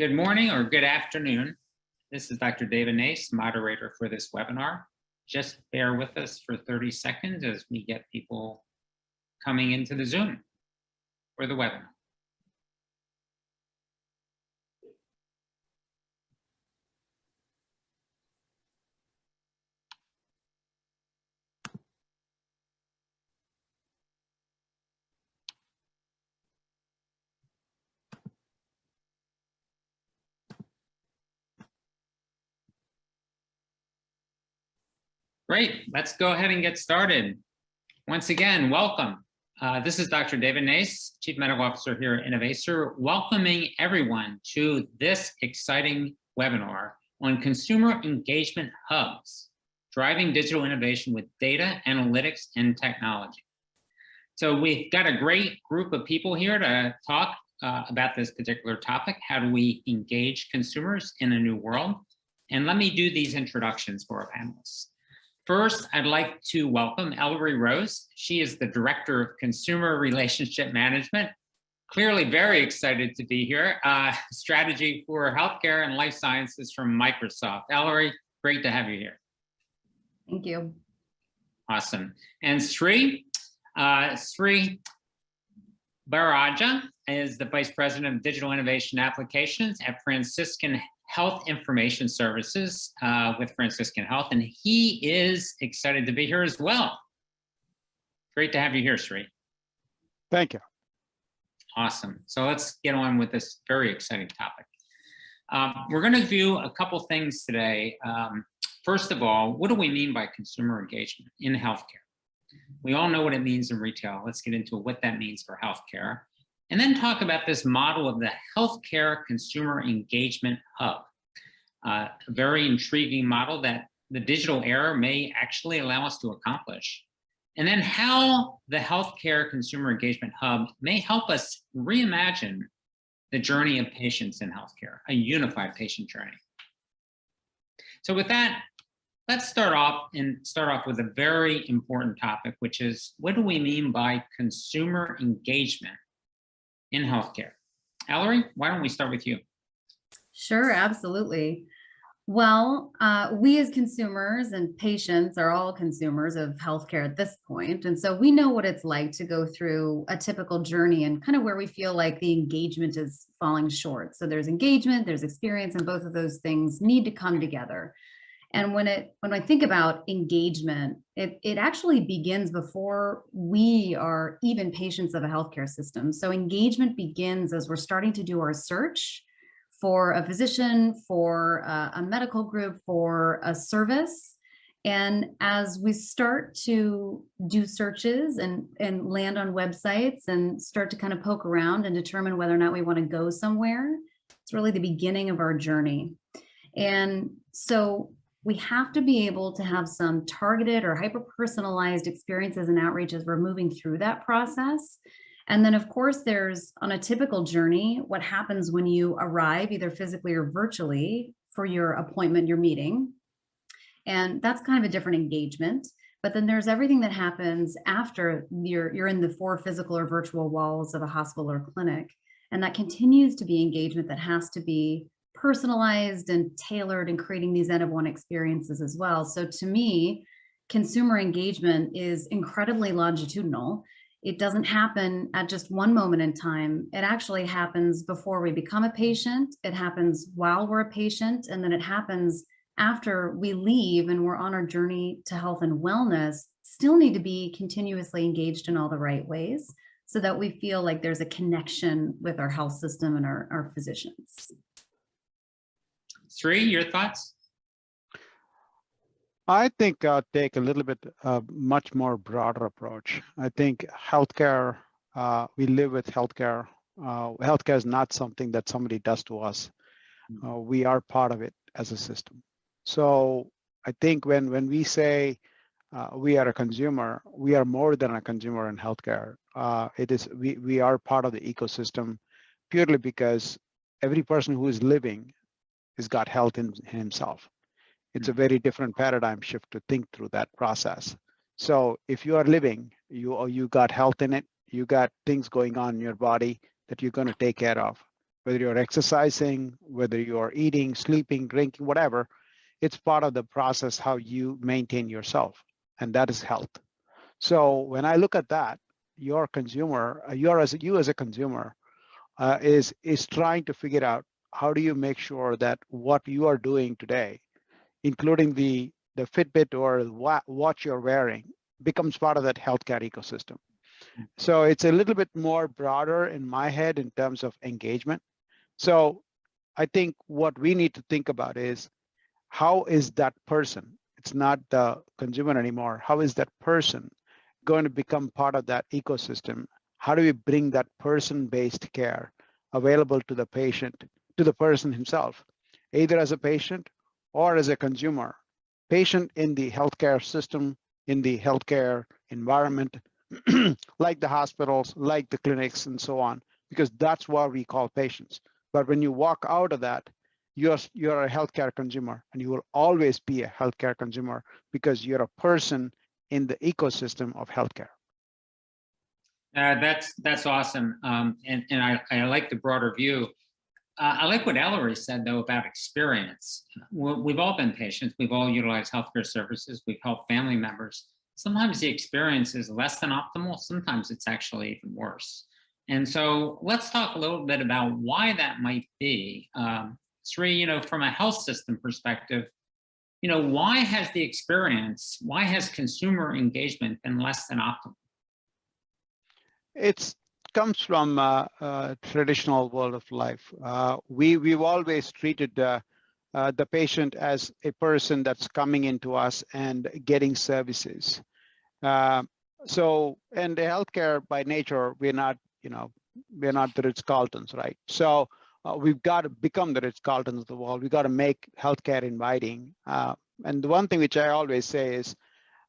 Good morning or good afternoon. This is Dr. David Nace, moderator for this webinar. Just bear with us for 30 seconds as we get people coming into the Zoom for the webinar. Great, let's go ahead and get started. Once again, welcome. This is Dr. David Nace, Chief Medical Officer here at Innovaccer, welcoming everyone to this exciting webinar on consumer engagement hubs, driving digital innovation with data, analytics, and technology. So we've got a great group of people here to talk about this particular topic. How do we engage consumers in a new world? And let me do these introductions for our panelists. First, I'd like to welcome Ellary Rose. She is the Director of Consumer Relationship Management. Clearly very excited to be here. Strategy for Healthcare and Life Sciences from Microsoft. Ellary, great to have you here. Thank you. Awesome. And Sri Bharadwaj is the Vice President of Digital Innovation Applications at Franciscan Health Information Services with Franciscan Health, and he is excited to be here as well. Great to have you here, Sri. Thank you. Awesome. So let's get on with this very exciting topic. We're going to do a couple things today. First of all, what do we mean by consumer engagement in healthcare? We all know what it means in retail. Let's get into what that means for healthcare. And then talk about this model of the healthcare consumer engagement hub. A very intriguing model that the digital era may actually allow us to accomplish. And then how the healthcare consumer engagement hub may help us reimagine the journey of patients in healthcare, a unified patient journey. So with that, let's start off with a very important topic, which is what do we mean by consumer engagement in healthcare? Ellary, why don't we start with you? Sure, absolutely. Well, we as consumers and patients are all consumers of healthcare at this point. And so we know what it's like to go through a typical journey and kind of where we feel like the engagement is falling short. So there's engagement, there's experience, and both of those things need to come together. And when I think about engagement, it actually begins before we are even patients of a healthcare system. So engagement begins as we're starting to do our search for a physician, for a medical group, for a service. And as we start to do searches and land on websites and start to kind of poke around and determine whether or not we want to go somewhere, it's really the beginning of our journey. And so we have to be able to have some targeted or hyper-personalized experiences and outreach as we're moving through that process. And then of course, there's on a typical journey, what happens when you arrive either physically or virtually for your appointment, your meeting. And that's kind of a different engagement. But then there's everything that happens after you're in the four physical or virtual walls of a hospital or clinic. And that continues to be engagement that has to be personalized and tailored and creating these end-of-one experiences as well. So to me, consumer engagement is incredibly longitudinal. It doesn't happen at just one moment in time. It actually happens before we become a patient. It happens while we're a patient, and then it happens after we leave and we're on our journey to health and wellness. Still need to be continuously engaged in all the right ways so that we feel like there's a connection with our health system and our physicians. Sri, your thoughts? I think I'll take a little bit much more broader approach. I think healthcare, we live with healthcare. Healthcare is not something that somebody does to us. We are part of it as a system. So I think when we say we are a consumer, we are more than a consumer in healthcare. We are part of the ecosystem purely because every person who is living has got health in himself. It's a very different paradigm shift to think through that process. So if you are living, you got health in it, you got things going on in your body that you're going to take care of. whether you're exercising, whether you're eating, sleeping, drinking, whatever, it's part of the process how you maintain yourself, and that is health. So when I look at that, your consumer, you as a consumer, is trying to figure out how do you make sure that what you are doing today, including the Fitbit or watch you're wearing, becomes part of that healthcare ecosystem. So it's a little bit more broader in my head in terms of engagement. So I think what we need to think about is how is that person, it's not the consumer anymore, how is that person going to become part of that ecosystem? How do we bring that person-based care available to the patient, to the person himself, either as a patient or as a consumer, patient in the healthcare system, in the healthcare environment, like the hospitals, like the clinics, and so on, because that's what we call patients. But when you walk out of that, you're a healthcare consumer, and you will always be a healthcare consumer because you're a person in the ecosystem of healthcare. That's awesome, and I like the broader view. I like what Ellary said though about experience. We've all been patients. We've all utilized healthcare services. We've helped family members. Sometimes the experience is less than optimal. Sometimes it's actually even worse. And so let's talk a little bit about why that might be. Sri, from a health system perspective, why has the experience, why has consumer engagement been less than optimal? It comes from traditional world of life. We've always treated the patient as a person that's coming into us and getting services. And healthcare by nature, we're not the Ritz-Carltons, right? So we've got to become the Ritz-Carltons of the world. We've got to make healthcare inviting. And the one thing which I always say is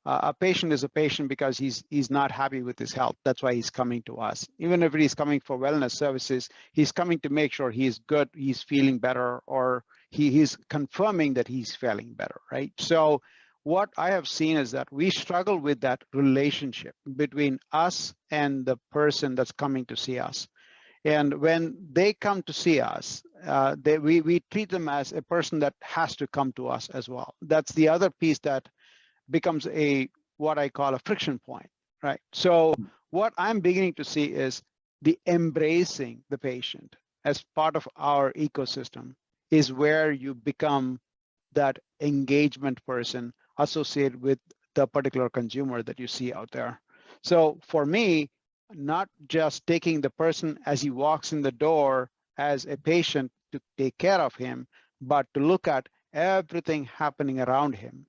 a patient is a patient because he's not happy with his health. That's why he's coming to us. Even if he's coming for wellness services, he's coming to make sure he's good, he's feeling better, or he's confirming that he's feeling better, right? So what I have seen is that we struggle with that relationship between us and the person that's coming to see us. And when they come to see us, we treat them as a person that has to come to us as well. That's the other piece that becomes what I call a friction point, right? So what I'm beginning to see is the embracing the patient as part of our ecosystem is where you become that engagement person associated with the particular consumer that you see out there. So for me, not just taking the person as he walks in the door as a patient to take care of him, but to look at everything happening around him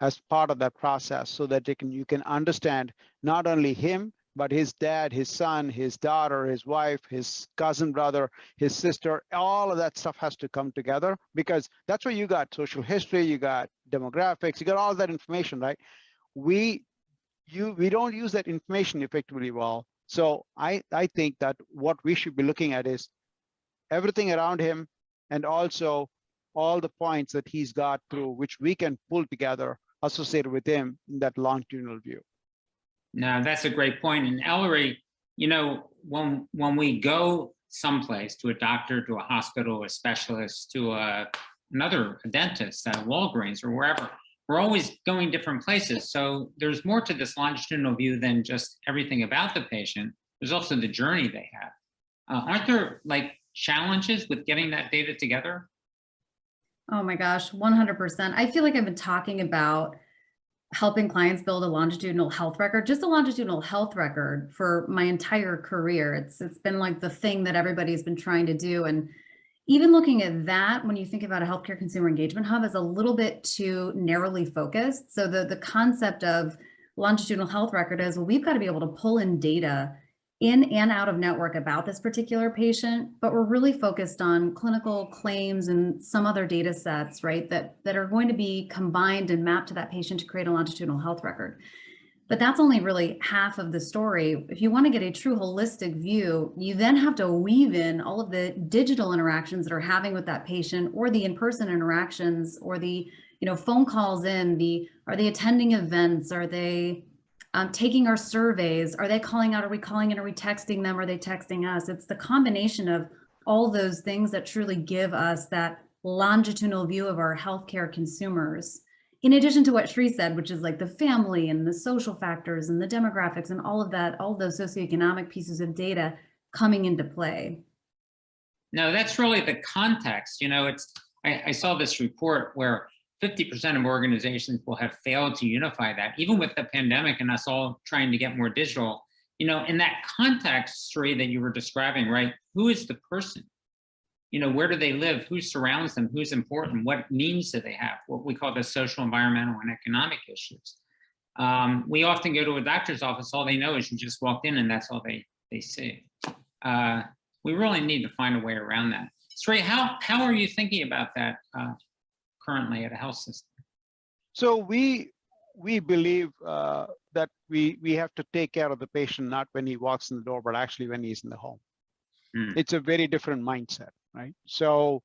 as part of that process so that you can understand not only him, but his dad, his son, his daughter, his wife, his cousin, brother, his sister. All of that stuff has to come together because that's where you got social history, you got demographics, you got all that information, right? We don't use that information effectively well. So I think that what we should be looking at is everything around him and also all the points that he's got through which we can pull together associated with him in that longitudinal view. No, that's a great point. And Ellary, when we go someplace, to a doctor, to a hospital, a specialist, to a dentist, Walgreens or wherever, we're always going different places. So there's more to this longitudinal view than just everything about the patient. There's also the journey they have. Aren't there challenges with getting that data together? Oh my gosh, 100%. I feel like I've been talking about helping clients build a longitudinal health record, just a longitudinal health record for my entire career. It's been like the thing that everybody's been trying to do. And even looking at that, when you think about a healthcare consumer engagement hub, is a little bit too narrowly focused. So the concept of longitudinal health record is, well, we've got to be able to pull in data in and out of network about this particular patient, but we're really focused on clinical claims and some other data sets, right, that are going to be combined and mapped to that patient to create a longitudinal health record. But that's only really half of the story. If you want to get a true holistic view, you then have to weave in all of the digital interactions that are having with that patient, or the in-person interactions, or the phone calls in, are they attending events, are they taking our surveys, are they calling out, are we calling in, are we texting them, are they texting us? It's the combination of all those things that truly give us that longitudinal view of our healthcare consumers. In addition to what Sri said, which is like the family and the social factors and the demographics and all of that, all those socioeconomic pieces of data coming into play. No, that's really the context. You know, I saw this report where 50% of organizations will have failed to unify that, even with the pandemic and us all trying to get more digital. You know, in that context, Sri, that you were describing, right? Who is the person? You know, where do they live? Who surrounds them? Who's important? What needs do they have? What we call the social, environmental, and economic issues. We often go to a doctor's office, all they know is you just walked in and that's all they see. We really need to find a way around that. Sri, how are you thinking about that currently at a health system? So we believe that we have to take care of the patient not when he walks in the door, but actually when he's in the home. It's a very different mindset, right? So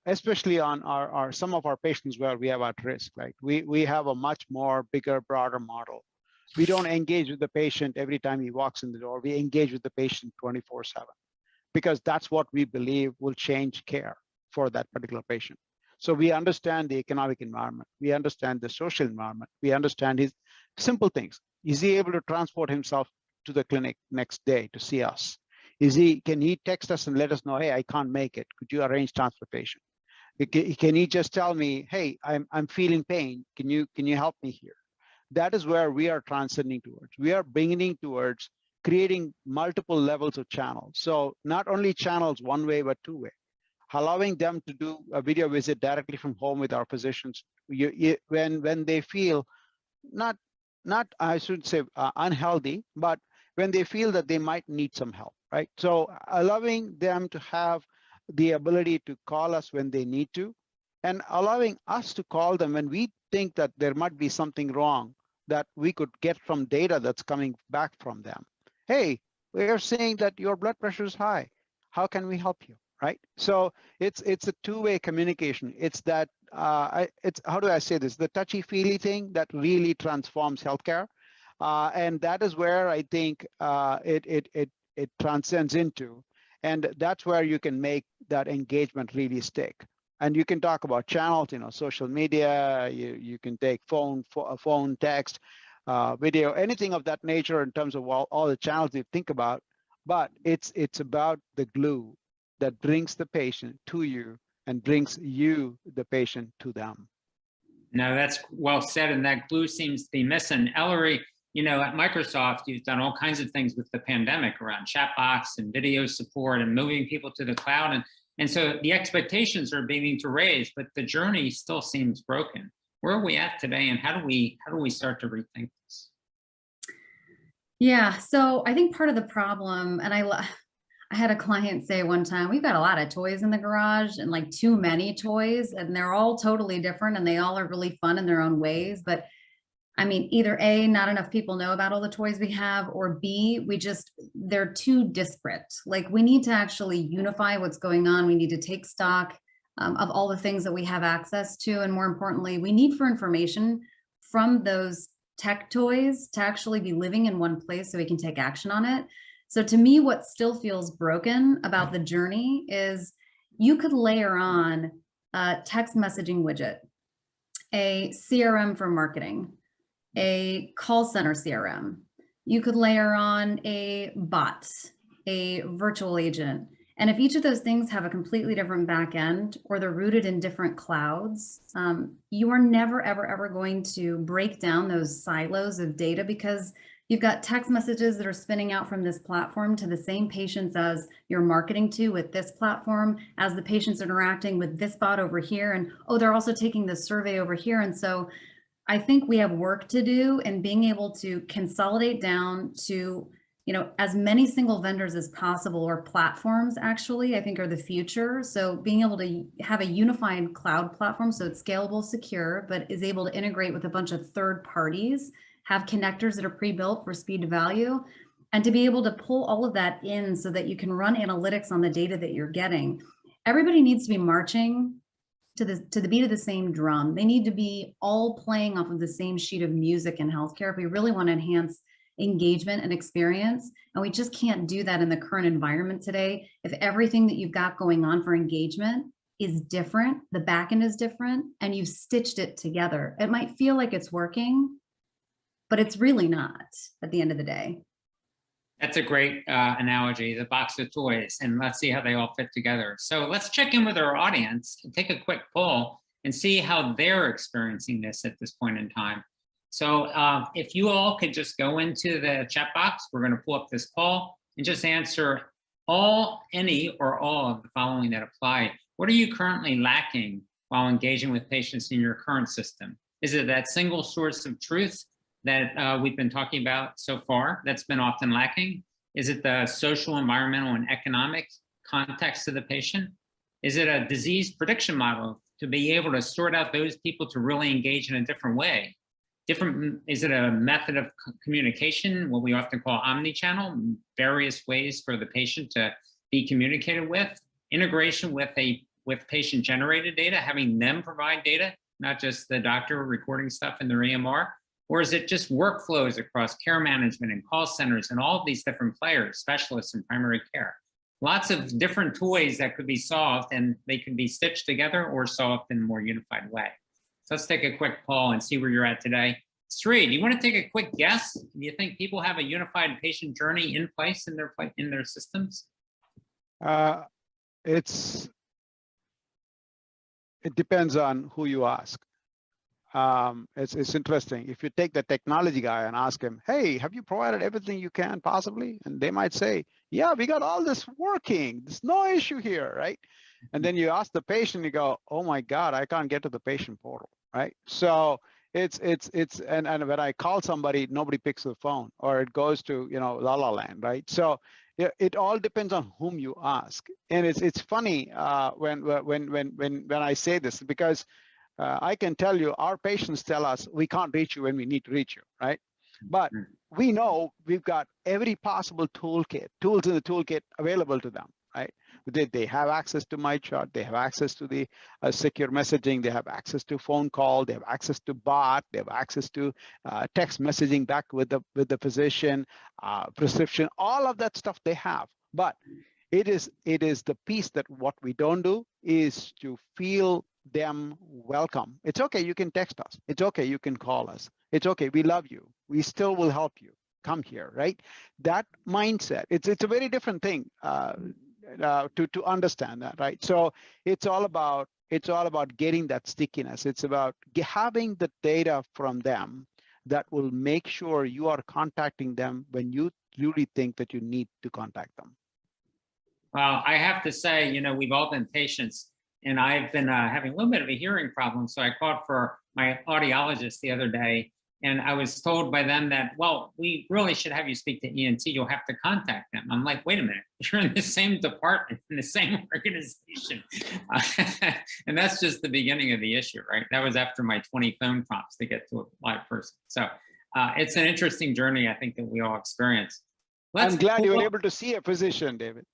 especially on some of our patients where we have at risk, right? We have a much more bigger, broader model. We don't engage with the patient every time he walks in the door. We engage with the patient 24/7 because that's what we believe will change care for that particular patient. So we understand the economic environment. We understand the social environment. We understand his simple things. Is he able to transport himself to the clinic next day to see us? Can he text us and let us know, hey, I can't make it. Could you arrange transportation? Can he just tell me, hey, I'm feeling pain. Can you help me here? That is where we are transcending towards. We are beginning towards creating multiple levels of channels. So not only channels one way, but two way. Allowing them to do a video visit directly from home with our physicians when they feel not I should say unhealthy, but when they feel that they might need some help, right? So allowing them to have the ability to call us when they need to, and allowing us to call them when we think that there might be something wrong that we could get from data that's coming back from them. Hey, we're seeing that your blood pressure is high. How can we help you? Right. So it's a two-way communication. It's that it's how do I say this? The touchy-feely thing that really transforms healthcare, and that is where I think it transcends into, and that's where you can make that engagement really stick. And you can talk about channels, you know, social media. You can take phone, text, video, anything of that nature in terms of all the channels you think about. But it's about the glue that brings the patient to you and brings you, the patient, to them. No, that's well said, and that glue seems to be missing. Ellary, you know, at Microsoft, you've done all kinds of things with the pandemic around chatbots and video support and moving people to the cloud. And so the expectations are beginning to raise, but the journey still seems broken. Where are we at today, and how do we start to rethink this? Yeah, so I think part of the problem, and I had a client say one time, we've got a lot of toys in the garage and like too many toys, and they're all totally different and they all are really fun in their own ways. But I mean, either A, not enough people know about all the toys we have, or B, they're too disparate. Like we need to actually unify what's going on. We need to take stock of all the things that we have access to. And more importantly, we need for information from those tech toys to actually be living in one place so we can take action on it. So to me, what still feels broken about the journey is you could layer on a text messaging widget, a CRM for marketing, a call center CRM. You could layer on a bot, a virtual agent. And if each of those things have a completely different back end or they're rooted in different clouds, you are never, ever, ever going to break down those silos of data because you've got text messages that are spinning out from this platform to the same patients as you're marketing to with this platform, as the patients interacting with this bot over here. And, oh, they're also taking this survey over here. And so I think we have work to do in being able to consolidate down to, you know, as many single vendors as possible, or platforms actually, I think are the future. So being able to have a unified cloud platform so it's scalable, secure, but is able to integrate with a bunch of third parties, have connectors that are pre-built for speed to value, and to be able to pull all of that in so that you can run analytics on the data that you're getting. Everybody needs to be marching to the beat of the same drum. They need to be all playing off of the same sheet of music in healthcare if we really want to enhance engagement and experience. And we just can't do that in the current environment today. If everything that you've got going on for engagement is different, the back end is different, and you've stitched it together, it might feel like it's working, but it's really not at the end of the day. That's a great analogy, the box of toys, and let's see how they all fit together. So let's check in with our audience and take a quick poll and see how they're experiencing this at this point in time. So if you all could just go into the chat box, we're going to pull up this poll and just answer all, any, or all of the following that apply. What are you currently lacking while engaging with patients in your current system? Is it that single source of truth that we've been talking about so far that's been often lacking? Is it the social, environmental, and economic context of the patient? Is it a disease prediction model to be able to sort out those people to really engage in a different way? Is it a method of communication, what we often call omni-channel, various ways for the patient to be communicated with? Integration with patient-generated data, having them provide data, not just the doctor recording stuff in their EMR? Or is it just workflows across care management and call centers and all of these different players, specialists in primary care? Lots of different toys that could be solved, and they can be stitched together or solved in a more unified way. So let's take a quick poll and see where you're at today. Sri, do you want to take a quick guess? Do you think people have a unified patient journey in place in their systems? It depends on who you ask. It's interesting. If you take the technology guy and ask him, hey, have you provided everything you can possibly? And they might say, yeah, we got all this working. There's no issue here, right? And then you ask the patient, you go, oh my God, I can't get to the patient portal, right? So and when I call somebody, nobody picks the phone, or it goes to, La La Land, right? So it all depends on whom you ask. And it's funny when I say this, because I can tell you, our patients tell us we can't reach you when we need to reach you, right? But we know we've got every possible tools in the toolkit available to them, right? They have access to MyChart, they have access to the secure messaging, they have access to phone call, they have access to bot, they have access to text messaging back with the physician, prescription, all of that stuff they have. But it is the piece that what we don't do is to feel them welcome. It's okay, you can text us. It's okay, you can call us. It's okay, we love you. We still will help you. Come here, right? That mindset, it's a very different thing to understand that, right? So it's all about getting that stickiness. It's about having the data from them that will make sure you are contacting them when you really think that you need to contact them. Well, I have to say, we've all been patients, and I've been having a little bit of a hearing problem. So I called for my audiologist the other day, and I was told by them that, well, we really should have you speak to ENT. You'll have to contact them. I'm like, wait a minute, you're in the same department, in the same organization. And that's just the beginning of the issue, right? That was after my 20 phone prompts to get to a live person. So it's an interesting journey, I think, that we all experience. I'm glad you were able to see a physician, David.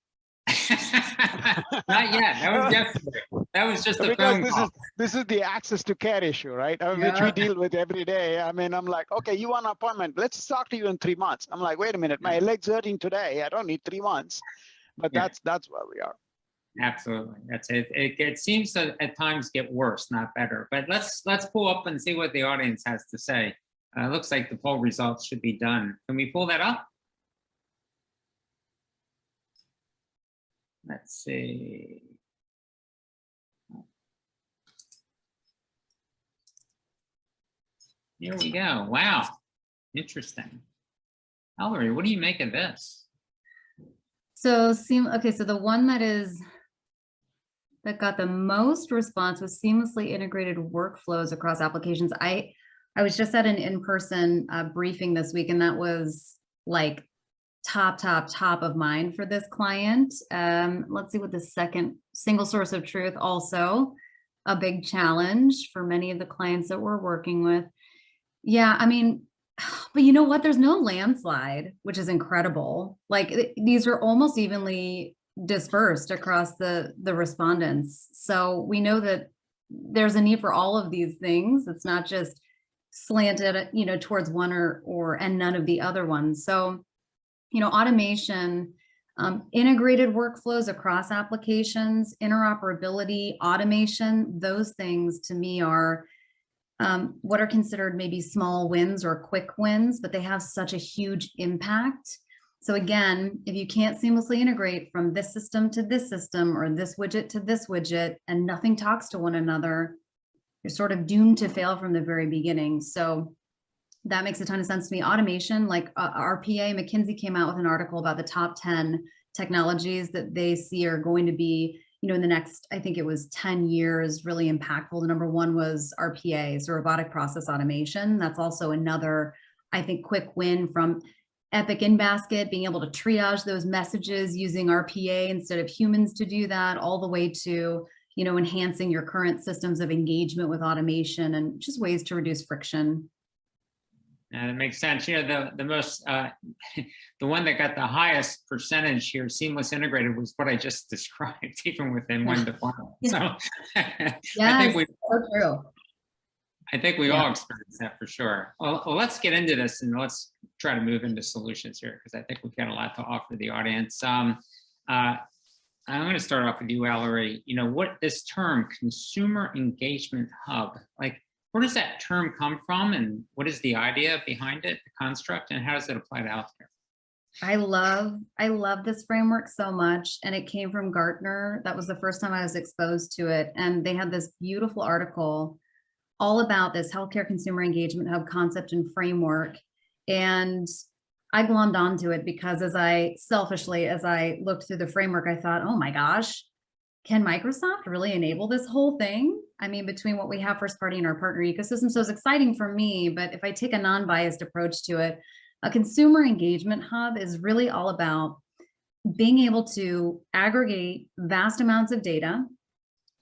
Not yet. That was yesterday. That was just a phone call. This is the access to care issue, right? Which we deal with every day. I mean, I'm like, okay, you want an appointment? Let's talk to you in 3 months. I'm like, wait a minute, my leg's hurting today. I don't need 3 months. But that's where we are. Absolutely. That's it. It seems to at times get worse, not better. But let's pull up and see what the audience has to say. It looks like the poll results should be done. Can we pull that up? Let's see. Here we go. Wow. Interesting. Ellary, what do you make of this? So the one that got the most response was seamlessly integrated workflows across applications. I was just at an in-person briefing this week, and that was like top of mind for this client. Let's see what the second, single source of truth, also a big challenge for many of the clients that we're working with. Yeah, I mean, but you know what? There's no landslide, which is incredible. Like these are almost evenly dispersed across the respondents. So we know that there's a need for all of these things. It's not just slanted, towards one and none of the other ones. So, automation, integrated workflows across applications, interoperability, automation, those things to me are what are considered maybe small wins or quick wins, but they have such a huge impact. So again, if you can't seamlessly integrate from this system to this system or this widget to this widget and nothing talks to one another, you're sort of doomed to fail from the very beginning. So that makes a ton of sense to me. Automation, like RPA, McKinsey came out with an article about the top 10 technologies that they see are going to be, in the next, I think it was 10 years, really impactful. The number one was RPA, so robotic process automation. That's also another, I think, quick win from Epic in Basket, being able to triage those messages using RPA instead of humans to do that, all the way to, enhancing your current systems of engagement with automation and just ways to reduce friction. That makes sense. The most, the one that got the highest percentage here, seamless integrated, was what I just described, even within one department. So yeah, so true. I think we all experience that for sure. Well, let's get into this and let's try to move into solutions here, because I think we've got a lot to offer the audience. I'm going to start off with you, Ellary. What this term, consumer engagement hub, like, where does that term come from, and what is the idea behind it, the construct, and how does it apply to healthcare? I love this framework so much, and it came from Gartner. That was the first time I was exposed to it, and they had this beautiful article all about this healthcare consumer engagement hub concept and framework. And I glommed onto it because as I looked through the framework, I thought, oh my gosh, can Microsoft really enable this whole thing? I mean, between what we have first party and our partner ecosystem. So it's exciting for me, but if I take a non-biased approach to it, a consumer engagement hub is really all about being able to aggregate vast amounts of data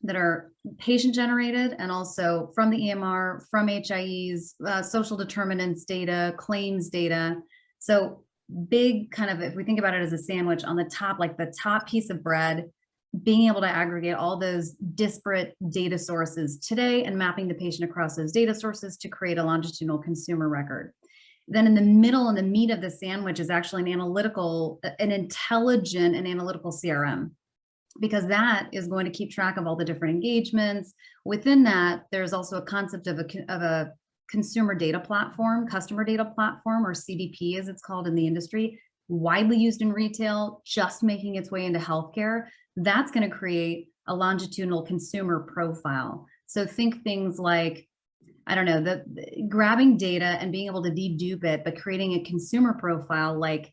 that are patient generated and also from the EMR, from HIEs, social determinants data, claims data. So big kind of, if we think about it as a sandwich on the top, like the top piece of bread, being able to aggregate all those disparate data sources today and mapping the patient across those data sources to create a longitudinal consumer record. Then in the middle and the meat of the sandwich is actually an intelligent and analytical CRM, because that is going to keep track of all the different engagements. Within that, there's also a concept of a consumer data platform, customer data platform, or CDP as it's called in the industry, widely used in retail, just making its way into healthcare. That's going to create a longitudinal consumer profile. So think things like, I don't know, the grabbing data and being able to dedupe it, but creating a consumer profile, like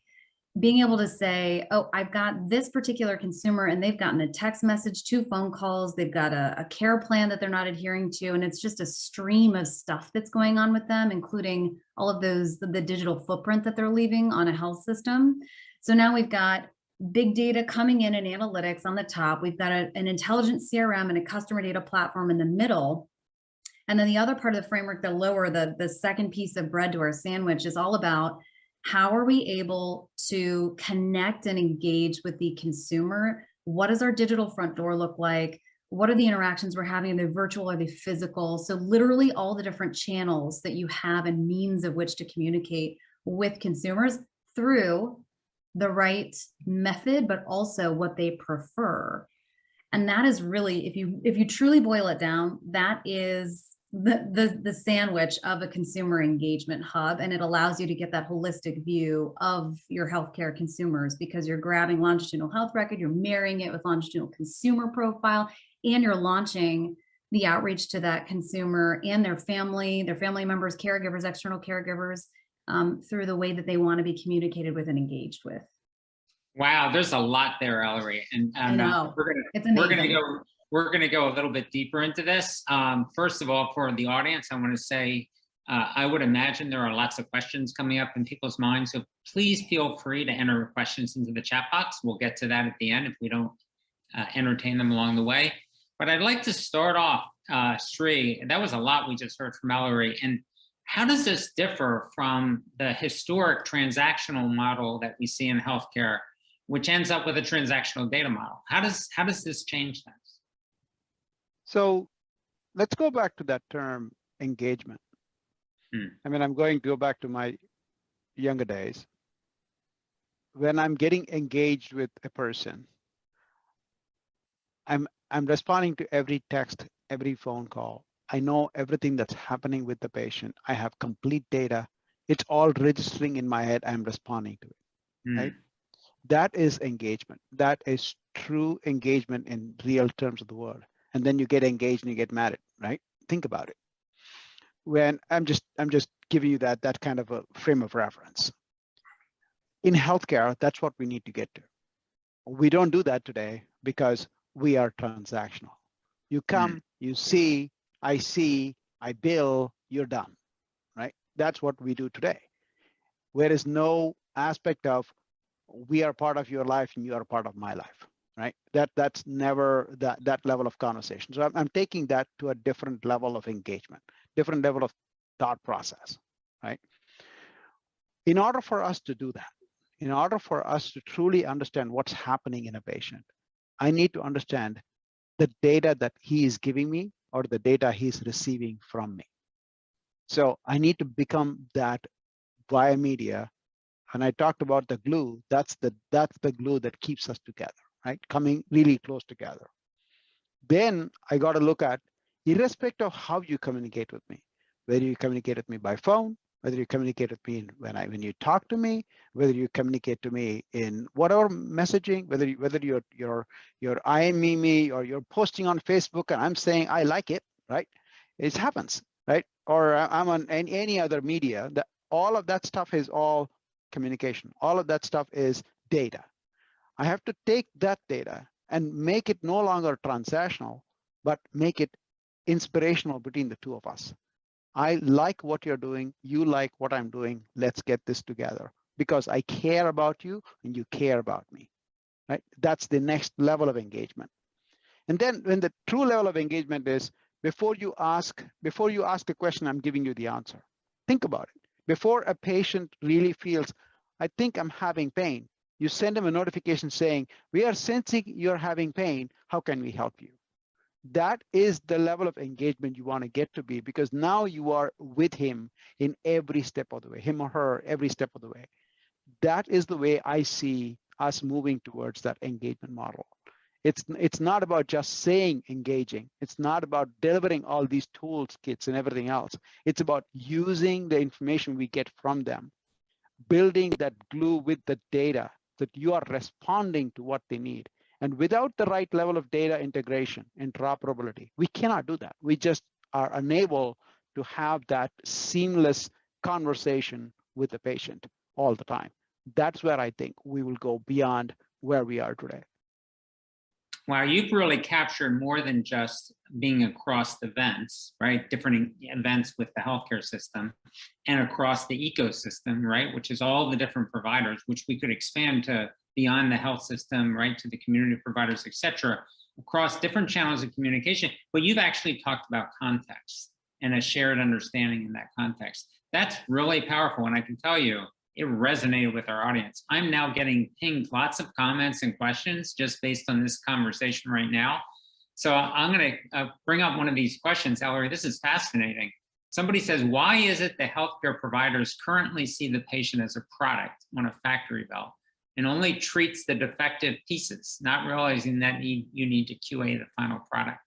being able to say, oh, I've got this particular consumer and they've gotten a text message, 2 phone calls, they've got a care plan that they're not adhering to. And it's just a stream of stuff that's going on with them, including all of the digital footprint that they're leaving on a health system. So now we've got big data coming in and analytics on the top. We've got an intelligent CRM and a customer data platform in the middle. And then the other part of the framework, the lower, the second piece of bread to our sandwich, is all about how are we able to connect and engage with the consumer? What does our digital front door look like? What are the interactions we're having? Are they virtual? Are they physical? So literally all the different channels that you have and means of which to communicate with consumers through the right method, but also what they prefer. And that is really, if you truly boil it down, that is the sandwich of a consumer engagement hub, and it allows you to get that holistic view of your healthcare consumers, because you're grabbing longitudinal health record, you're marrying it with longitudinal consumer profile, and you're launching the outreach to that consumer and their family members, caregivers, external caregivers, through the way that they want to be communicated with and engaged with. Wow, there's a lot there, Ellary, and we're gonna go a little bit deeper into this. First of all, for the audience, I want to say I would imagine there are lots of questions coming up in people's minds, so please feel free to enter questions into the chat box. We'll get to that at the end if we don't entertain them along the way. But I'd like to start off, Sri. That was a lot we just heard from Ellary, and how does this differ from the historic transactional model that we see in healthcare, which ends up with a transactional data model? How does this change things? So let's go back to that term engagement. I mean, I'm going to go back to my younger days. When I'm getting engaged with a person, I'm responding to every text, every phone call. I know everything that's happening with the patient. I have complete data. It's all registering in my head. I'm responding to it, right? That is engagement. That is true engagement in real terms of the word. And then you get engaged and you get mad at, right? Think about it. When I'm just giving you that kind of a frame of reference. In healthcare, that's what we need to get to. We don't do that today because we are transactional. You come, you see, I bill, you're done, right? That's what we do today. There is no aspect of we are part of your life and you are part of my life, right? That's never that level of conversation. So I'm taking that to a different level of engagement, different level of thought process, right? In order for us to do that, in order for us to truly understand what's happening in a patient, I need to understand the data that he is giving me or the data he's receiving from me. So I need to become that via media. And I talked about the glue. That's the glue that keeps us together, right? Coming really close together. Then I got to look at, irrespective of how you communicate with me, whether you communicate with me by phone, whether you communicate with me when you talk to me, whether you communicate to me in whatever messaging, whether you're IMing me or you're posting on Facebook and I'm saying I like it, right? It happens, right? Or I'm on any other media. That all of that stuff is all communication. All of that stuff is data. I have to take that data and make it no longer transactional, but make it inspirational between the two of us. I like what you're doing. You like what I'm doing. Let's get this together because I care about you and you care about me, right? That's the next level of engagement. And then when the true level of engagement is before you ask a question, I'm giving you the answer. Think about it. Before a patient really feels, I think I'm having pain, you send them a notification saying, we are sensing you're having pain. How can we help you? That is the level of engagement you want to get to be, because now you are with him in every step of the way, him or her, every step of the way. That is the way I see us moving towards that engagement model. It's not about just saying engaging. It's not about delivering all these tools, kits, and everything else. It's about using the information we get from them, building that glue with the data that you are responding to what they need. And without the right level of data integration, interoperability, we cannot do that. We just are unable to have that seamless conversation with the patient all the time. That's where I think we will go beyond where we are today. Wow, you've really captured more than just being across the events, right? Different events with the healthcare system and across the ecosystem, right? Which is all the different providers, which we could expand to beyond the health system, right? To the community providers, et cetera, across different channels of communication. But you've actually talked about context and a shared understanding in that context. That's really powerful. And I can tell you, it resonated with our audience. I'm now getting pinged lots of comments and questions just based on this conversation right now. So I'm going to bring up one of these questions. Ellary, this is fascinating. Somebody says, why is it that healthcare providers currently see the patient as a product on a factory belt and only treats the defective pieces, not realizing that you need to QA the final product?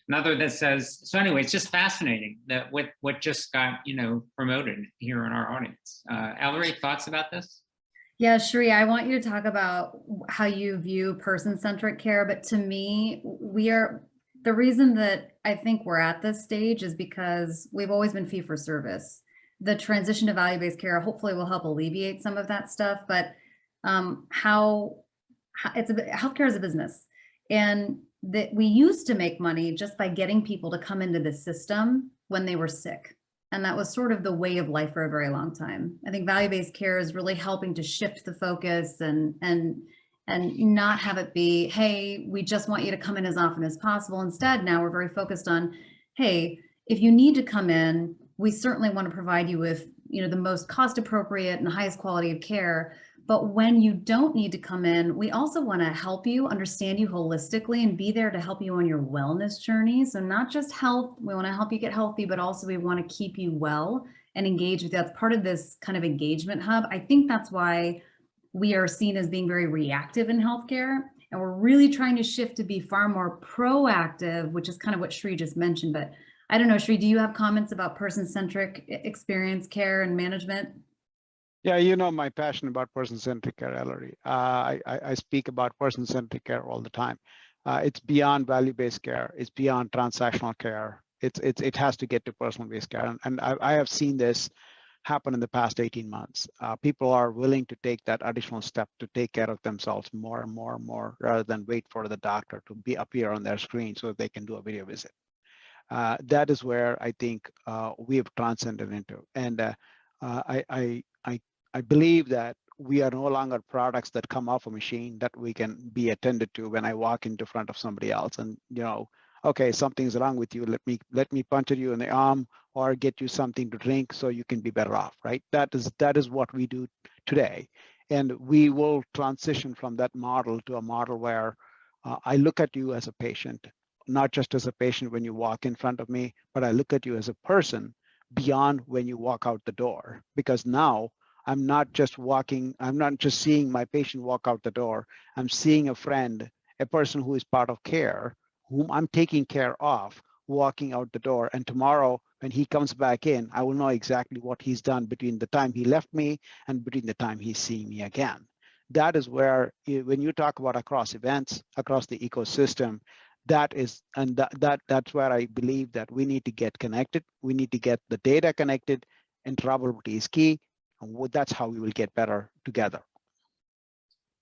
Another that says, so anyway, it's just fascinating that what just got, promoted here in our audience. Ellary, thoughts about this? Yeah, Sri, I want you to talk about how you view person-centric care, but to me, the reason that I think we're at this stage is because we've always been fee for service. The transition to value-based care hopefully will help alleviate some of that stuff, but healthcare is a business. And that we used to make money just by getting people to come into the system when they were sick. And that was sort of the way of life for a very long time. I think value-based care is really helping to shift the focus and not have it be, hey, we just want you to come in as often as possible. Instead, now we're very focused on, hey, if you need to come in, we certainly want to provide you with, the most cost appropriate and highest quality of care. But when you don't need to come in, we also want to help you, understand you holistically, and be there to help you on your wellness journey. So not just health, we want to help you get healthy, but also we want to keep you well and engage with you. That's part of this kind of engagement hub. I think that's why we are seen as being very reactive in healthcare. And we're really trying to shift to be far more proactive, which is kind of what Sri just mentioned. But I don't know, Sri, do you have comments about person-centric experience, care, and management? Yeah, you know my passion about person-centric care, Ellary. I speak about person-centric care all the time. It's beyond value-based care. It's beyond transactional care. It has to get to personal-based care. And I have seen this happen in the past 18 months. People are willing to take that additional step to take care of themselves more and more and more, rather than wait for the doctor to appear on their screen so that they can do a video visit. That is where I think we have transcended into. And I believe that we are no longer products that come off a machine that we can be attended to when I walk into front of somebody else and, you know, okay, something's wrong with you. Let me puncture you in the arm or get you something to drink so you can be better off, right? That is what we do today. And we will transition from that model to a model where I look at you as a patient, not just as a patient when you walk in front of me, but I look at you as a person beyond when you walk out the door. Because now I'm not just seeing my patient walk out the door. I'm seeing a friend, a person who is part of care, whom I'm taking care of, walking out the door. And tomorrow, when he comes back in, I will know exactly what he's done between the time he left me and between the time he's seeing me again. That is where, when you talk about across events, across the ecosystem, that's where I believe that we need to get connected. We need to get the data connected, interoperability is key. And that's how we will get better together.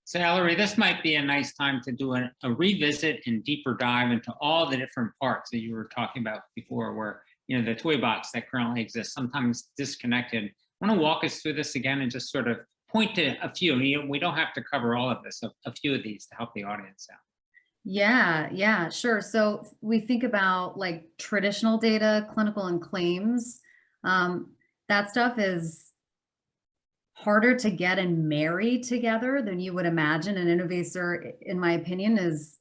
So Ellary, this might be a nice time to do a revisit and deeper dive into all the different parts that you were talking about before, where, you know, the toy box that currently exists, sometimes disconnected. I want to walk us through this again and just sort of point to a few. We don't have to cover all of this, a few of these to help the audience out. Yeah, sure. So we think about like traditional data, clinical and claims. That stuff is harder to get and marry together than you would imagine. An Innovaccer, in my opinion, is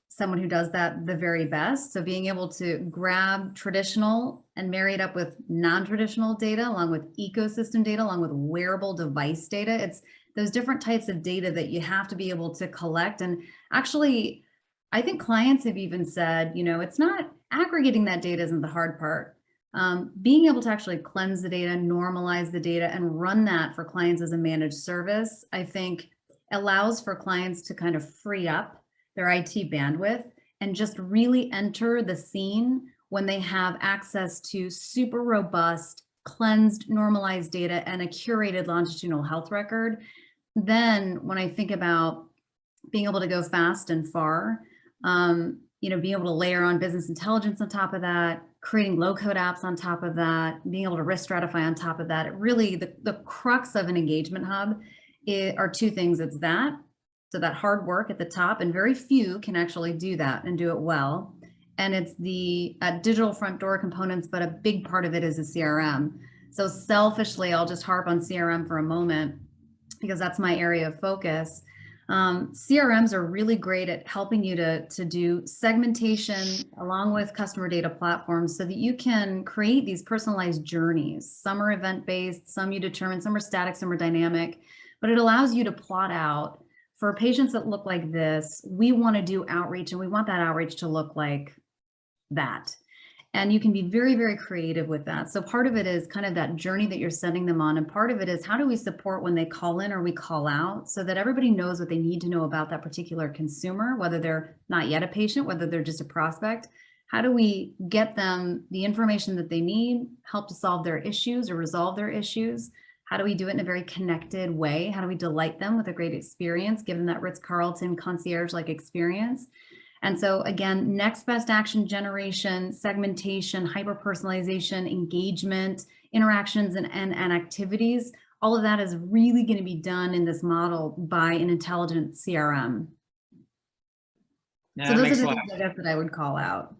someone who does that the very best. So being able to grab traditional and marry it up with non-traditional data, along with ecosystem data, along with wearable device data, it's those different types of data that you have to be able to collect. And actually, I think clients have even said, you know, it's not aggregating that data isn't the hard part. Being able to actually cleanse the data, normalize the data, and run that for clients as a managed service, I think allows for clients to kind of free up their IT bandwidth and just really enter the scene when they have access to super robust, cleansed, normalized data and a curated longitudinal health record. Then when I think about being able to go fast and far, you know, being able to layer on business intelligence on top of that, creating low-code apps on top of that, being able to risk stratify on top of that, it really, the crux of an engagement hub are two things. It's that, so that hard work at the top, and very few can actually do that and do it well. And it's the digital front door components, but a big part of it is a CRM. So selfishly, I'll just harp on CRM for a moment because that's my area of focus. CRMs are really great at helping you to do segmentation along with customer data platforms so that you can create these personalized journeys. Some are event-based, some you determine, some are static, some are dynamic, but it allows you to plot out for patients that look like this. We want to do outreach and we want that outreach to look like that. And you can be very, very creative with that. So part of it is kind of that journey that you're sending them on. And part of it is how do we support when they call in or we call out so that everybody knows what they need to know about that particular consumer, whether they're not yet a patient, whether they're just a prospect. How do we get them the information that they need, help to solve their issues or resolve their issues? How do we do it in a very connected way? How do we delight them with a great experience, given that Ritz-Carlton concierge-like experience? And so again, next best action generation, segmentation, hyper-personalization, engagement, interactions and activities, all of that is really going to be done in this model by an intelligent CRM. Yeah, So those are the things I guess that I would call out.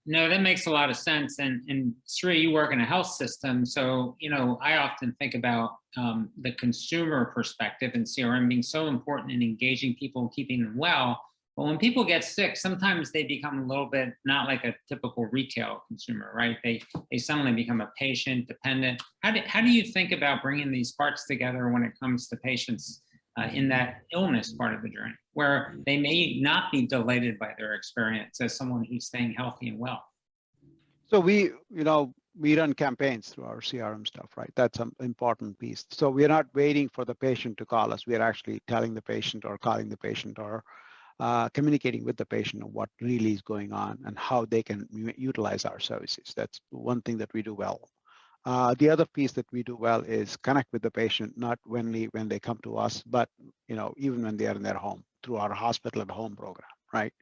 No, that makes a lot of sense. And Sri, you work in a health system. So, I often think about the consumer perspective and CRM being so important in engaging people and keeping them well. But when people get sick, sometimes they become a little bit not like a typical retail consumer, right? They suddenly become a patient dependent. How do you think about bringing these parts together when it comes to patients in that illness part of the journey, where they may not be delighted by their experience as someone who's staying healthy and well? So we run campaigns through our CRM stuff, right? That's an important piece. So we're not waiting for the patient to call us. We're actually telling the patient or calling the patient or communicating with the patient on what really is going on and how they can utilize our services. That's one thing that we do well. The other piece that we do well is connect with the patient, not only when they come to us, but even when they are in their home through our hospital at home program, right?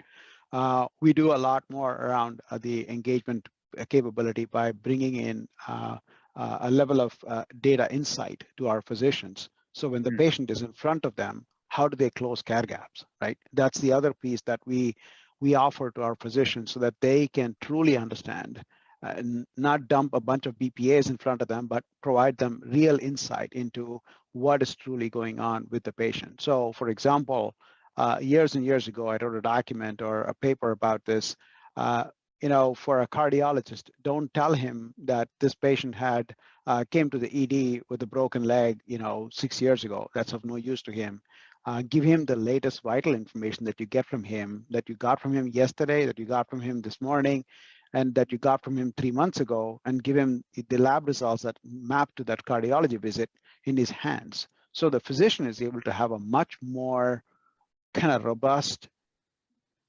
We do a lot more around the engagement capability by bringing in a level of data insight to our physicians. So when the patient is in front of them, how do they close care gaps, right? That's the other piece that we offer to our physicians so that they can truly understand and not dump a bunch of BPAs in front of them, but provide them real insight into what is truly going on with the patient. So for example, years and years ago, I wrote a document or a paper about this. For a cardiologist, don't tell him that this patient had came to the ED with a broken leg, 6 years ago. That's of no use to him. Give him the latest vital information that you get from him, that you got from him yesterday, that you got from him this morning, and that you got from him 3 months ago, and give him the lab results that map to that cardiology visit in his hands. So the physician is able to have a much more kind of robust,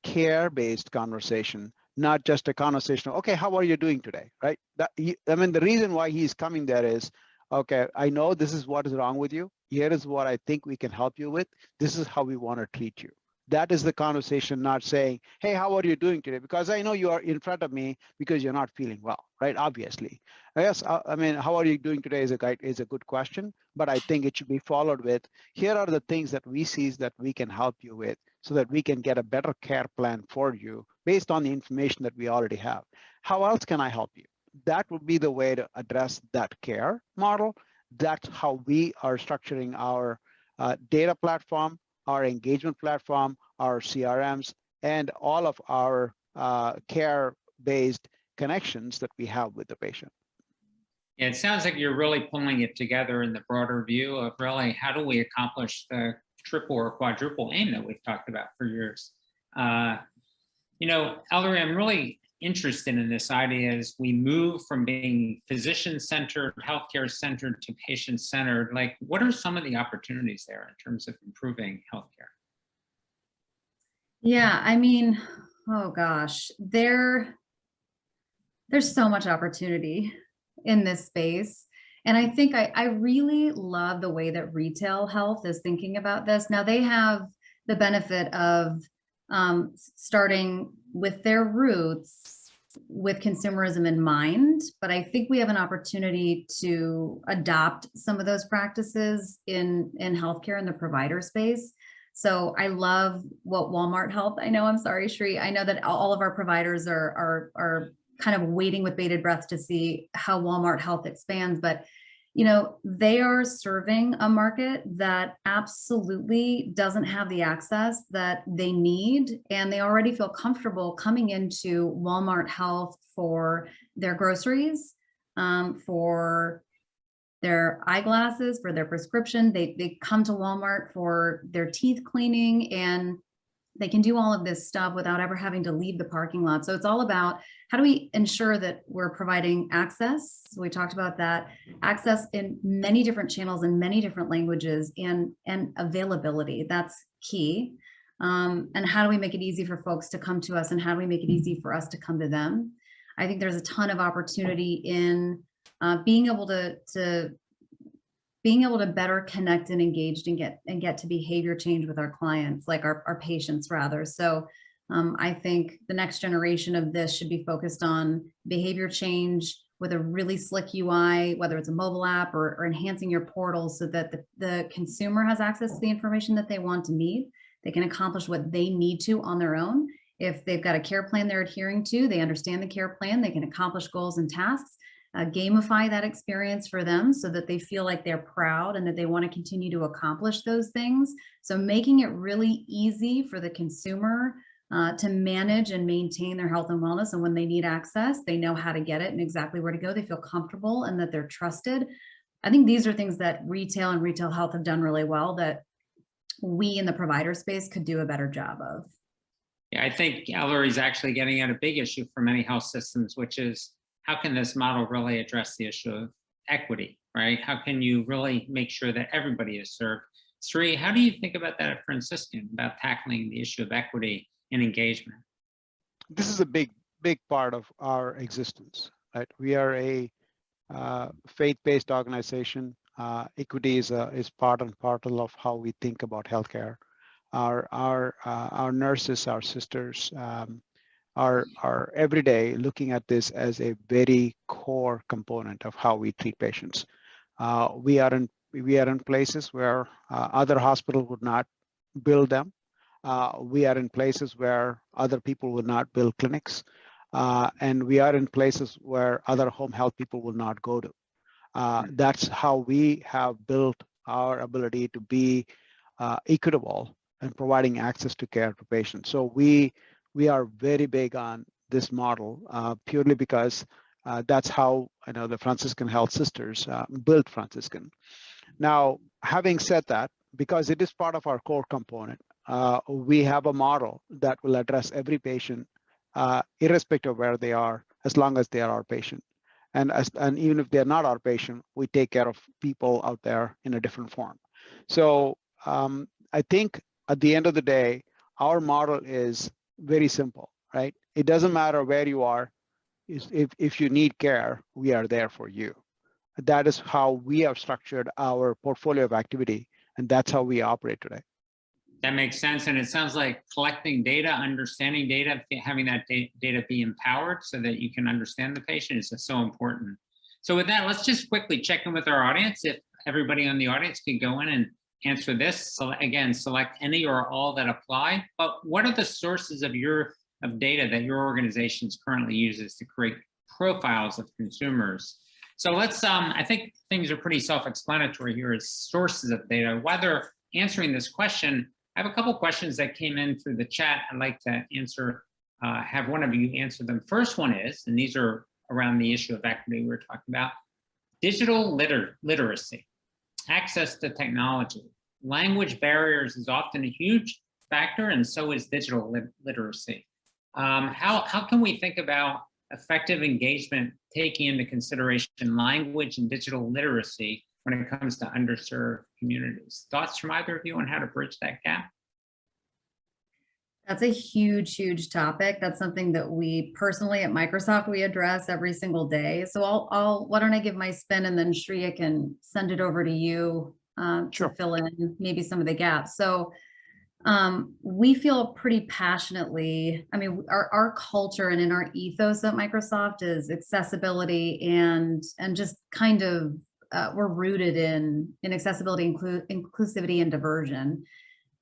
care-based conversation, not just a conversation of, okay, how are you doing today, right? The reason why he's coming there is, okay, I know this is what is wrong with you. Here is what I think we can help you with. This is how we want to treat you. That is the conversation, not saying, hey, how are you doing today? Because I know you are in front of me because you're not feeling well, right? Obviously. Yes, how are you doing today is a good question, but I think it should be followed with, here are the things that we see that we can help you with so that we can get a better care plan for you based on the information that we already have. How else can I help you? That would be the way to address that care model. That's how we are structuring our data platform, our engagement platform, our CRMs, and all of our care-based connections that we have with the patient. Yeah, it sounds like you're really pulling it together in the broader view of really how do we accomplish the triple or quadruple aim that we've talked about for years. Ellary, I'm really interested in this idea as we move from being physician-centered, healthcare-centered to patient-centered. Like, what are some of the opportunities there in terms of improving healthcare? Yeah, oh gosh, there's so much opportunity in this space. And I think I really love the way that retail health is thinking about this. Now they have the benefit of starting with their roots with consumerism in mind, but I think we have an opportunity to adopt some of those practices in healthcare in the provider space. So I love what Walmart Health, I'm sorry, Sri, I know that all of our providers are kind of waiting with bated breath to see how Walmart Health expands, but they are serving a market that absolutely doesn't have the access that they need. And they already feel comfortable coming into Walmart Health for their groceries, for their eyeglasses, for their prescription. They come to Walmart for their teeth cleaning, and they can do all of this stuff without ever having to leave the parking lot. So it's all about how do we ensure that we're providing access? We talked about that, access in many different channels in many different languages, and availability. That's key. And how do we make it easy for folks to come to us, and how do we make it easy for us to come to them? I think there's a ton of opportunity in being able to better connect and engage and get to behavior change with our clients, like our patients rather. So I think the next generation of this should be focused on behavior change with a really slick UI, whether it's a mobile app or enhancing your portal so that the consumer has access to the information that they want to need. They can accomplish what they need to on their own, If they've got a care plan they're adhering to, they understand the care plan, they can accomplish goals and tasks, gamify that experience for them so that they feel like they're proud and that they want to continue to accomplish those things. So making it really easy for the consumer to manage and maintain their health and wellness. And when they need access, they know how to get it and exactly where to go. They feel comfortable and that they're trusted. I think these are things that retail and retail health have done really well that we in the provider space could do a better job of. Yeah, I think Ellery's actually getting at a big issue for many health systems, which is how can this model really address the issue of equity, right? How can you really make sure that everybody is served? Sri, how do you think about that at Franciscan, about tackling the issue of equity and engagement? This is a big part of our existence, right? We are a faith-based organization. Equity is part and parcel of how we think about healthcare. Our nurses, our sisters, are every day looking at this as a very core component of how we treat patients. We are in places where other hospitals would not build them. We are in places where other people will not build clinics. And we are in places where other home health people will not go to. That's how we have built our ability to be equitable and providing access to care to patients. So we are very big on this model purely because that's how the Franciscan Health Sisters built Franciscan. Now, having said that, because it is part of our core component, we have a model that will address every patient irrespective of where they are, as long as they are our patient. And even if they're not our patient, we take care of people out there in a different form. So I think at the end of the day, our model is very simple, right? It doesn't matter where you are. If you need care, we are there for you. That is how we have structured our portfolio of activity, and that's how we operate today. That makes sense. And it sounds like collecting data, understanding data, having that data be empowered so that you can understand the patient is so important. So with that, let's just quickly check in with our audience. If everybody on the audience could go in and answer this. So again, select any or all that apply. But what are the sources of data that your organization currently uses to create profiles of consumers? So let's, I think things are pretty self-explanatory here as sources of data. Whether answering this question, I have a couple questions that came in through the chat I'd like to answer, have one of you answer them. First one is, and these are around the issue of equity we were talking about, digital literacy, access to technology. Language barriers is often a huge factor, and so is digital literacy. How can we think about effective engagement taking into consideration language and digital literacy when it comes to underserved communities? Thoughts from either of you on how to bridge that gap? That's a huge, huge topic. That's something that we personally at Microsoft, we address every single day. So why don't I give my spin, and then Shreya can send it over to you Sure. to fill in maybe some of the gaps. So we feel pretty passionately, I mean, our culture and in our ethos at Microsoft is accessibility and just kind of, we're rooted in accessibility, inclusivity, and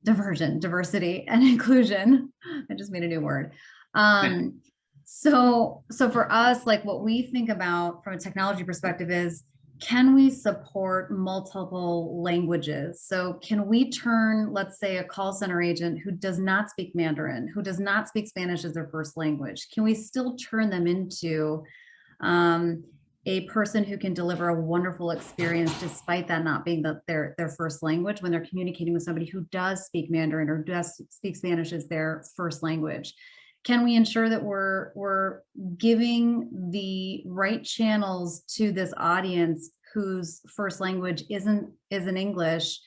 diversity and inclusion. I just made a new word. So for us, like what we think about from a technology perspective is, can we support multiple languages? So can we turn, let's say, a call center agent who does not speak Mandarin, who does not speak Spanish as their first language, can we still turn them into a person who can deliver a wonderful experience despite that not being their first language when they're communicating with somebody who does speak Mandarin or does speak Spanish as their first language? Can we ensure that we're giving the right channels to this audience whose first language isn't English,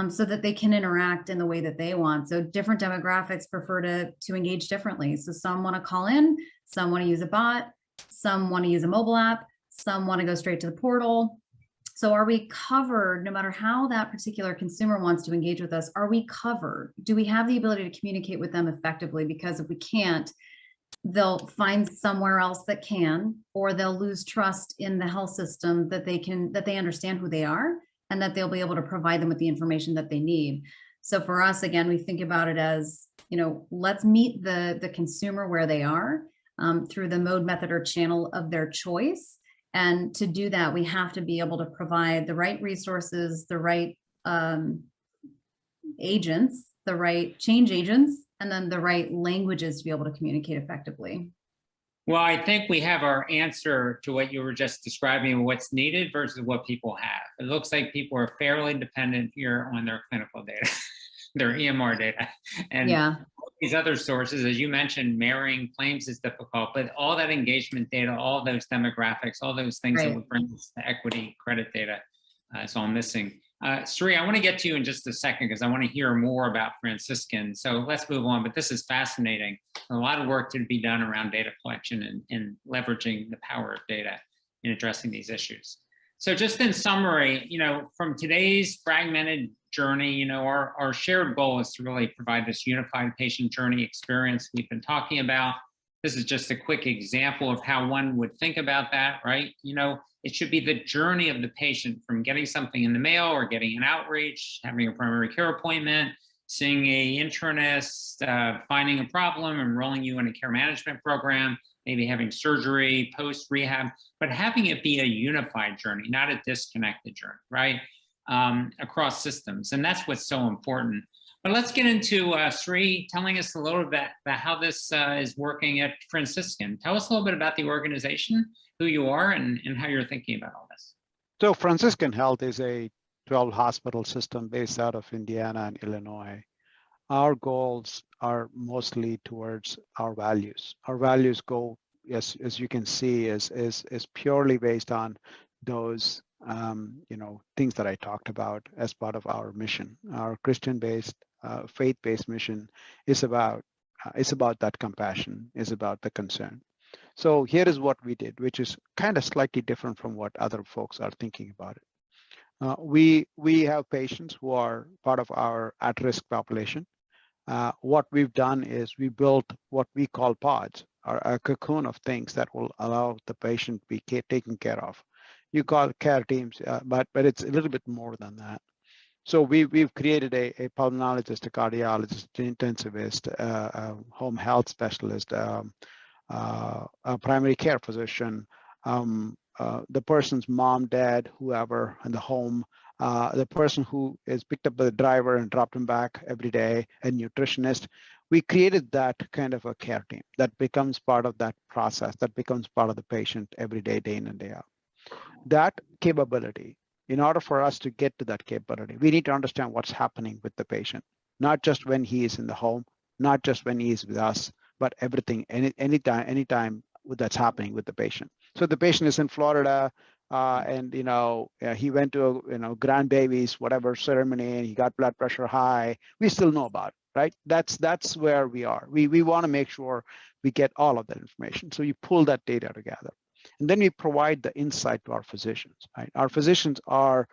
so that they can interact in the way that they want? So different demographics prefer to engage differently. So some want to call in, some want to use a bot, some want to use a mobile app, some want to go straight to the portal. So are we covered, no matter how that particular consumer wants to engage with us, are we covered? Do we have the ability to communicate with them effectively? Because if we can't, they'll find somewhere else that can, or they'll lose trust in the health system that they understand who they are and that they'll be able to provide them with the information that they need. So for us, again, we think about it as, let's meet the consumer where they are through the mode, method, or channel of their choice. And to do that, we have to be able to provide the right resources, the right agents, the right change agents, and then the right languages to be able to communicate effectively. Well, I think we have our answer to what you were just describing, what's needed versus what people have. It looks like people are fairly dependent here on their clinical data, their EMR data. And yeah, these other sources, as you mentioned, marrying claims is difficult, but all that engagement data, all those demographics, all those things that would bring us to equity credit data is all missing. Sri, I want to get to you in just a second because I want to hear more about Franciscan. So let's move on, but this is fascinating. A lot of work to be done around data collection and leveraging the power of data in addressing these issues. So just in summary, from today's fragmented journey, our shared goal is to really provide this unified patient journey experience we've been talking about. This is just a quick example of how one would think about that, right? It should be the journey of the patient from getting something in the mail or getting an outreach, having a primary care appointment, seeing a internist, finding a problem, enrolling you in a care management program, maybe having surgery, post-rehab, but having it be a unified journey, not a disconnected journey, right? Across systems. And that's what's so important. But let's get into Sri telling us a little bit about how this is working at Franciscan. Tell us a little bit about the organization, who you are, and how you're thinking about all this. So Franciscan Health is a 12 hospital system based out of Indiana and Illinois. Our goals are mostly towards our values. Our values go, as you can see, is purely based on those things that I talked about as part of our mission. Our Christian-based, faith-based mission is about that compassion, is about the concern. So here is what we did, which is kind of slightly different from what other folks are thinking about it. We have patients who are part of our at-risk population. What we've done is we built what we call pods, or a cocoon of things that will allow the patient to be taken care of. You call it care teams, but it's a little bit more than that. So we've created a pulmonologist, a cardiologist, an intensivist, a home health specialist, a primary care physician, the person's mom, dad, whoever in the home, the person who is picked up by the driver and dropped him back every day, a nutritionist. We created that kind of a care team that becomes part of that process, that becomes part of the patient every day, day in and day out. That capability, in order for us to get to that capability, we need to understand what's happening with the patient, not just when he is in the home, not just when he is with us, but everything, anytime that's happening with the patient. So the patient is in Florida, and he went to grandbaby's whatever ceremony, and he got blood pressure high. We still know about it, right? That's where we are. We want to make sure we get all of that information. So you pull that data together, and then we provide the insight to our physicians. Right? Our physicians are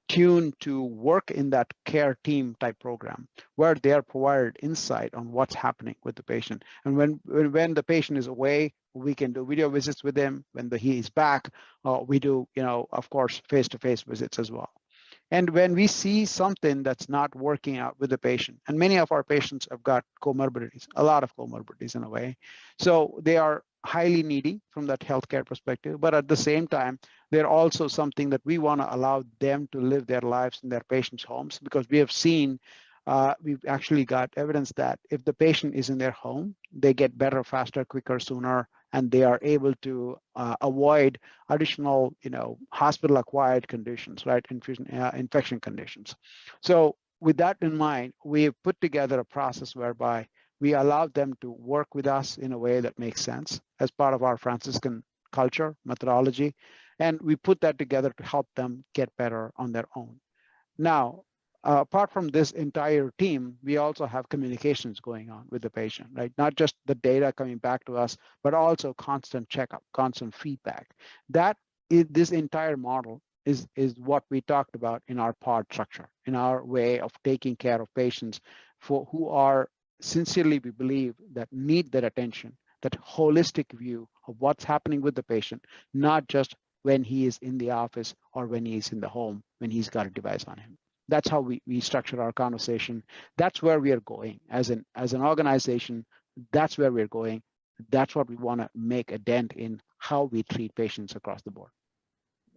tuned to work in that care team type program where they are provided insight on what's happening with the patient. And when the patient is away, we can do video visits with him. When he is back, we do, of course, face-to-face visits as well. And when we see something that's not working out with the patient, and many of our patients have got comorbidities, a lot of comorbidities in a way. So they are highly needy from that healthcare perspective, but at the same time, they're also something that we want to allow them to live their lives in their patients' homes, because we have seen, we've actually got evidence that if the patient is in their home, they get better, faster, quicker, sooner, and they are able to avoid additional, hospital-acquired conditions, right? Infection conditions. So with that in mind, we have put together a process whereby we allow them to work with us in a way that makes sense as part of our Franciscan culture, methodology, and we put that together to help them get better on their own. Now, apart from this entire team, we also have communications going on with the patient, right? Not just the data coming back to us, but also constant checkup, constant feedback. This entire model is what we talked about in our pod structure, in our way of taking care of patients who are sincerely, we believe, that need that attention, that holistic view of what's happening with the patient, not just when he is in the office or when he is in the home, when he's got a device on him. That's how we structure our conversation. That's where we are going as an organization. That's where we're going. That's what we want to make a dent in how we treat patients across the board.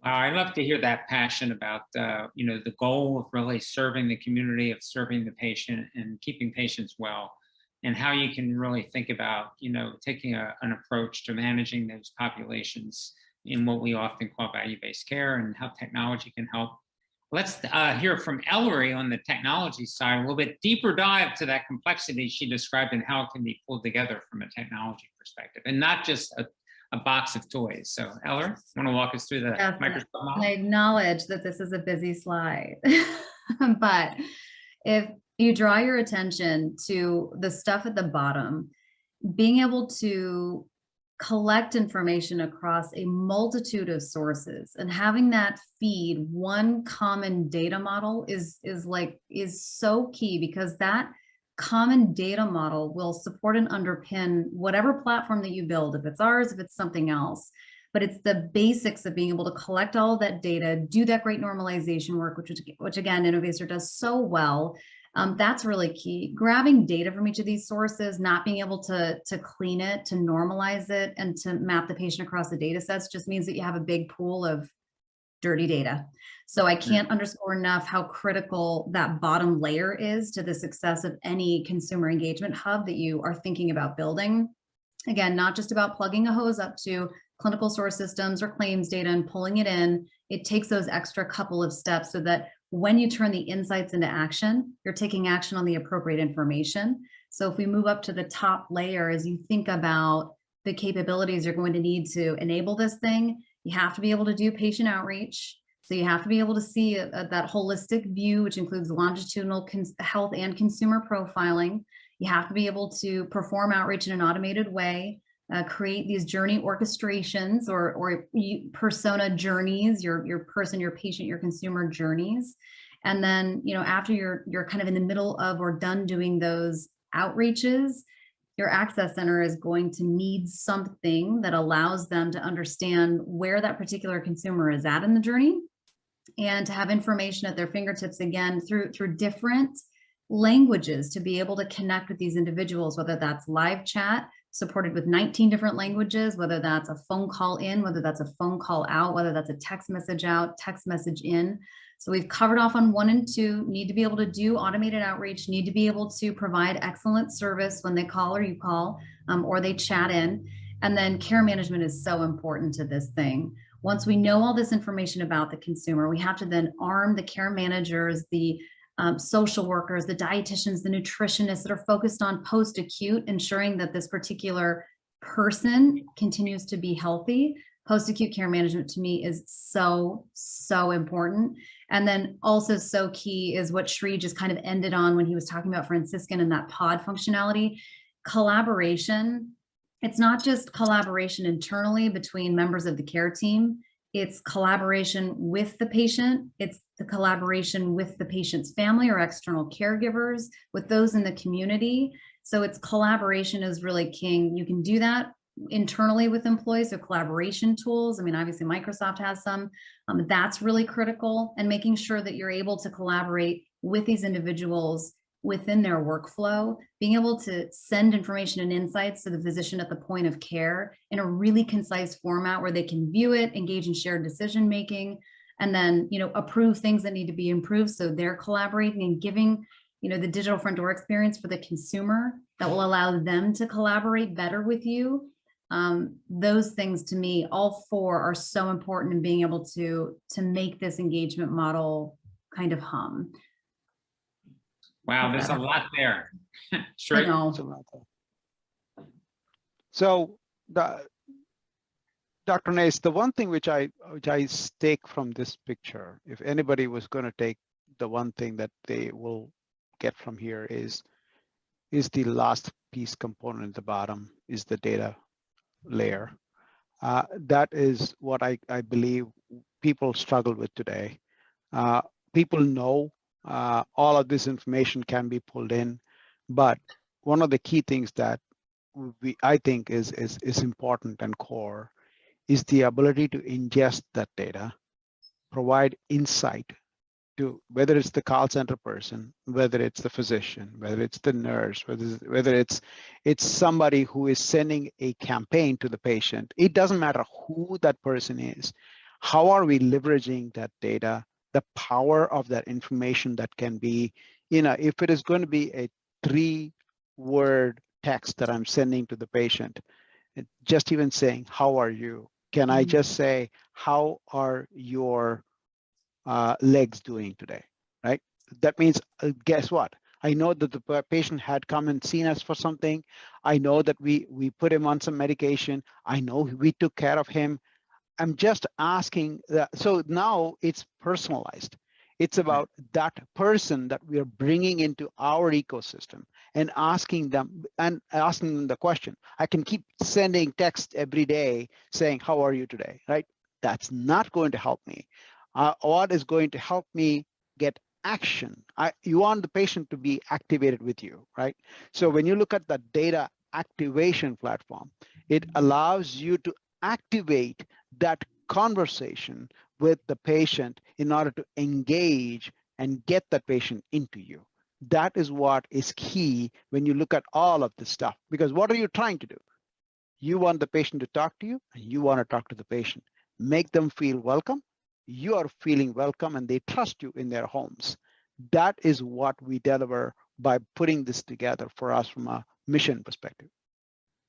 I love to hear that passion about, the goal of really serving the community, of serving the patient and keeping patients well, and how you can really think about, taking an approach to managing those populations in what we often call value-based care, and how technology can help. Let's hear from Ellary on the technology side, a little bit deeper dive to that complexity she described and how it can be pulled together from a technology perspective, and not just a box of toys. So Ellary, want to walk us through the Microsoft model? I acknowledge that this is a busy slide, but if you draw your attention to the stuff at the bottom, being able to collect information across a multitude of sources and having that feed one common data model is so key, because that common data model will support and underpin whatever platform that you build, if it's ours, if it's something else. But it's the basics of being able to collect all of that data, do that great normalization work, which again, Innovaccer does so well. That's really key. Grabbing data from each of these sources, not being able to clean it, to normalize it, and to map the patient across the data sets just means that you have a big pool of dirty data. So I can't underscore enough how critical that bottom layer is to the success of any consumer engagement hub that you are thinking about building. Again, not just about plugging a hose up to clinical source systems or claims data and pulling it in. It takes those extra couple of steps so that when you turn the insights into action, you're taking action on the appropriate information. So if we move up to the top layer, as you think about the capabilities you're going to need to enable this thing, you have to be able to do patient outreach. So you have to be able to see that holistic view, which includes longitudinal health and consumer profiling. You have to be able to perform outreach in an automated way, create these journey orchestrations or persona journeys, your person, your patient, your consumer journeys. And then, after you're kind of in the middle of or done doing those outreaches, your access center is going to need something that allows them to understand where that particular consumer is at in the journey, and to have information at their fingertips, again, through different languages, to be able to connect with these individuals, whether that's live chat supported with 19 different languages, whether that's a phone call in, whether that's a phone call out, whether that's a text message out, text message in. So we've covered off on 1 and 2, need to be able to do automated outreach, need to be able to provide excellent service when they call or you call, or they chat in. And then care management is so important to this thing. Once we know all this information about the consumer, we have to then arm the care managers, the social workers, the dietitians, the nutritionists that are focused on post-acute, ensuring that this particular person continues to be healthy. Post-acute care management to me is so, so important. And then also so key is what Sri just kind of ended on when he was talking about Franciscan and that pod functionality. Collaboration. It's not just collaboration internally between members of the care team. It's collaboration with the patient. It's the collaboration with the patient's family or external caregivers, with those in the community. So it's collaboration is really king. You can do that internally with employees, so collaboration tools. I mean, obviously Microsoft has some. That's really critical, and making sure that you're able to collaborate with these individuals within their workflow, being able to send information and insights to the physician at the point of care in a really concise format where they can view it, engage in shared decision making, and then approve things that need to be improved. So they're collaborating and giving the digital front door experience for the consumer that will allow them to collaborate better with you. Those things, to me, all 4 are so important in being able to make this engagement model kind of hum. Wow, there's a lot there. Sure. I know. So, Dr. Nace, the one thing which I take from this picture, if anybody was going to take the one thing that they will get from here is the last piece component at the bottom is the data layer. That is what I believe people struggle with today. People know all of this information can be pulled in, but one of the key things that I think is important and core is the ability to ingest that data, provide insight to, whether it's the call center person, whether it's the physician, whether it's the nurse, whether it's somebody who is sending a campaign to the patient. It doesn't matter who that person is. How are we leveraging that data, the power of that information that can be, if it is going to be a 3-word text that I'm sending to the patient, just even saying, how are you? Can I just say, how are your legs doing today, right? That means, guess what? I know that the patient had come and seen us for something. I know that we put him on some medication. I know we took care of him. I'm just asking that. So now it's personalized. It's about that person that we are bringing into our ecosystem and asking them the question. I can keep sending text every day saying, how are you today, right? That's not going to help me. What is going to help me get action? You want the patient to be activated with you, right? So when you look at the data activation platform, it allows you to activate that conversation with the patient in order to engage and get that patient into you. That is what is key when you look at all of this stuff, because what are you trying to do? You want the patient to talk to you, and you want to talk to the patient. Make them feel welcome. You are feeling welcome, and they trust you in their homes. That is what we deliver by putting this together for us from a mission perspective.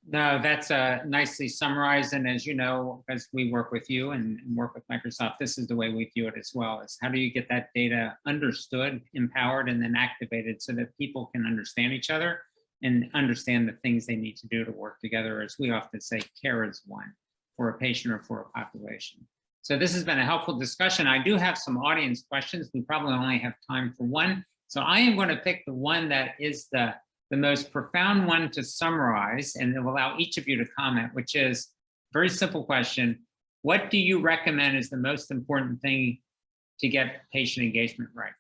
No, that's nicely summarized. And as you know, as we work with you and work with Microsoft, this is the way we view it as well, is how do you get that data understood, empowered, and then activated so that people can understand each other and understand the things they need to do to work together. As we often say, care is one for a patient or for a population. So this has been a helpful discussion. I do have some audience questions. We probably only have time for one. So I am going to pick the one that is the most profound one to summarize, and it will allow each of you to comment, which is a very simple question. What do you recommend is the most important thing to get patient engagement right?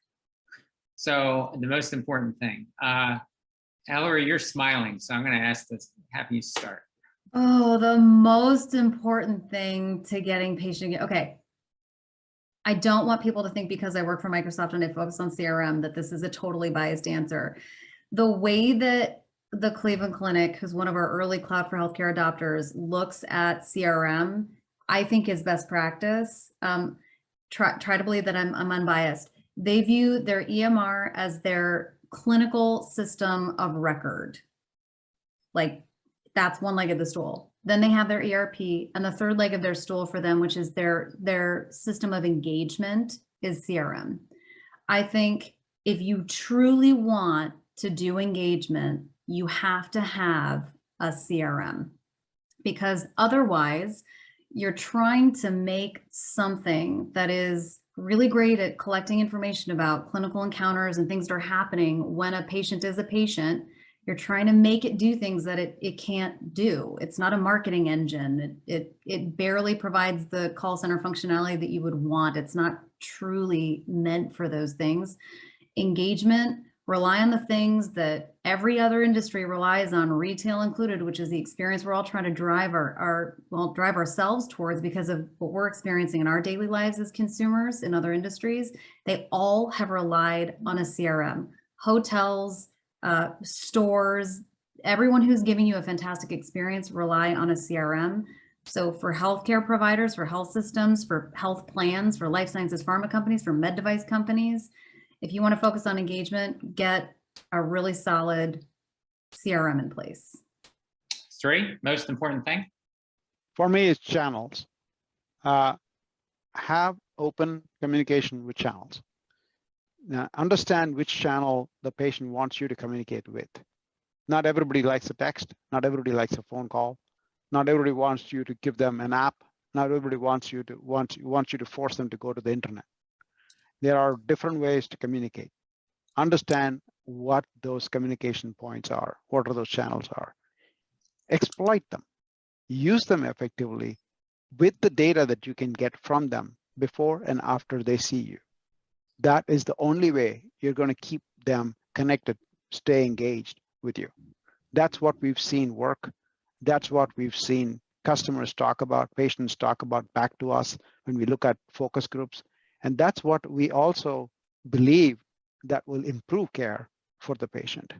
So the most important thing. Ellary, you're smiling, so I'm going to have you start. Oh, the most important thing to getting patient. Okay. I don't want people to think because I work for Microsoft and I focus on CRM that this is a totally biased answer. The way that the Cleveland Clinic, who's one of our early Cloud for Healthcare adopters, looks at CRM, I think is best practice. Try to believe that I'm unbiased. They view their EMR as their clinical system of record. Like, that's one leg of the stool. Then they have their ERP, and the third leg of their stool for them, which is their system of engagement, is CRM. I think if you truly want to do engagement, you have to have a CRM, because otherwise you're trying to make something that is really great at collecting information about clinical encounters and things that are happening when a patient is a patient. You're trying to make it do things that it can't do. It's not a marketing engine. It barely provides the call center functionality that you would want. It's not truly meant for those things. Engagement, rely on the things that every other industry relies on, retail included, which is the experience we're all trying to drive drive ourselves towards because of what we're experiencing in our daily lives as consumers in other industries. They all have relied on a CRM. Hotels, stores, everyone who's giving you a fantastic experience rely on a CRM. So for healthcare providers, for health systems, for health plans, for life sciences pharma companies, for med device companies, if you want to focus on engagement, get a really solid CRM in place. Sri, most important thing? For me, it's channels. Have open communication with channels. Now, understand which channel the patient wants you to communicate with. Not everybody likes a text. Not everybody likes a phone call. Not everybody wants you to give them an app. Not everybody wants you to force them to go to the internet. There are different ways to communicate. Understand what those communication points are, what are those channels are. Exploit them. Use them effectively with the data that you can get from them before and after they see you. That is the only way you're going to keep them connected, stay engaged with you. That's what we've seen work. That's what we've seen customers talk about, patients talk about back to us when we look at focus groups. And that's what we also believe that will improve care for the patient.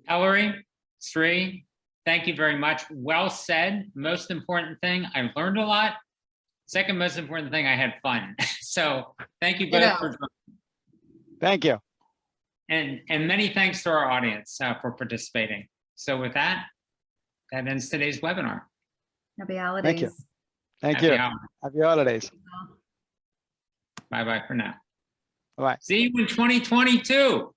Ellary, Sri, thank you very much. Well said. Most important thing, I learned a lot. Second most important thing, I had fun. So thank you both for joining. Thank you. And many thanks to our audience for participating. So with that, that ends today's webinar. Happy holidays. Thank you. Thank you. Happy holidays. Bye-bye for now. Bye. See you in 2022.